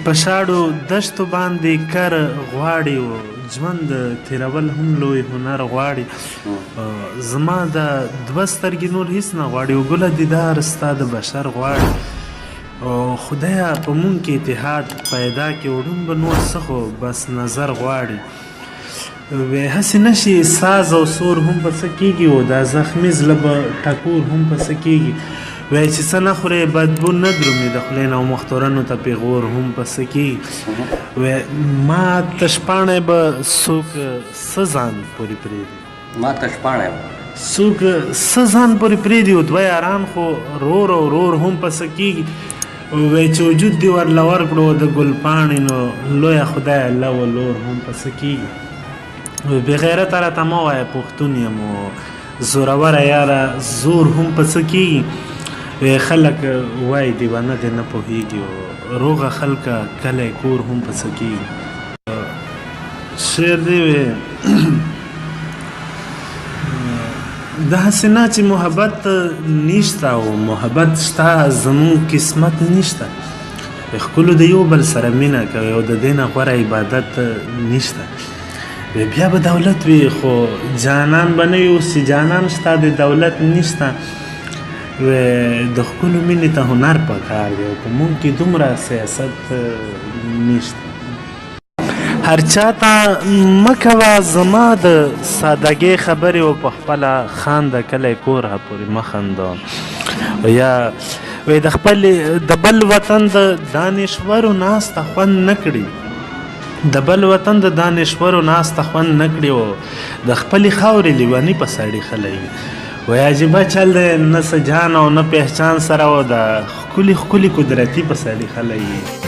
په شاړو دښتو باندې کر غواړي و ژوند تېرول هم لوی هنر غواړي زما د دوه سترګې نور هېڅ نه غواړي و ګله دیدار ستا د بشر غواړي خدایه په مونږ کې اتحاد پیدا کړي وړوم به نور څه خو بس نظر غواړي وی هسې نشي ساز او سور هم په څه کېږي و دا زخمي زړه به ټکور هم په څه کېږي وایي چې څه نه خورې بدبو نه درومي د خولې نه او مختورنو ته پیغور هم په څه کېږي وایي ما تشپاڼی به څوک څه ځان پورې پرېږدي ما تشپاڼی به څوک څه ځان پورې پرېږدي او دوه یاران خو رور او رور هم په څه کېږي وایي چې وجود دې ورله ورکړو د ګل پاڼې نو لویه خدایه لو لور هم په څه کېږي بغیرته راته مه وایه پښتون یم و زوروره یاره زور هم په څه کېږي خلک وایي دیوانه دی نه پوهېږي او روغه خلکه کلی کور هم په څه کېږي شعر دی داسې نه چې محبت نشته او محبت شته زموږ قسمت نشته ښکلو د یو بل سره مینه کوي او د دې نه غوره عبادت نشته بیا به دولت وي خو جانان به نه وي اوس چې جانان شته د دولت نشته د ښکلو مینې ته هنر پکار دی او په موږ کې دومره سیاست نشته هر چا ته مه کوه زما د سادګۍ خبرې او په خپله خانده کلی کور ها پورې مه خنده یا د بل وطن د دانشورو ناسته خوند نه کړي د بل وطن د دانشورو ناسته خوند نه کړي او د خپلې خاورې لیوني په سړي خلی وایي عجیبه چل دی نه څه جان او نه پهچان سره و د ښکلي ښکلي قدرتي په سړي خلی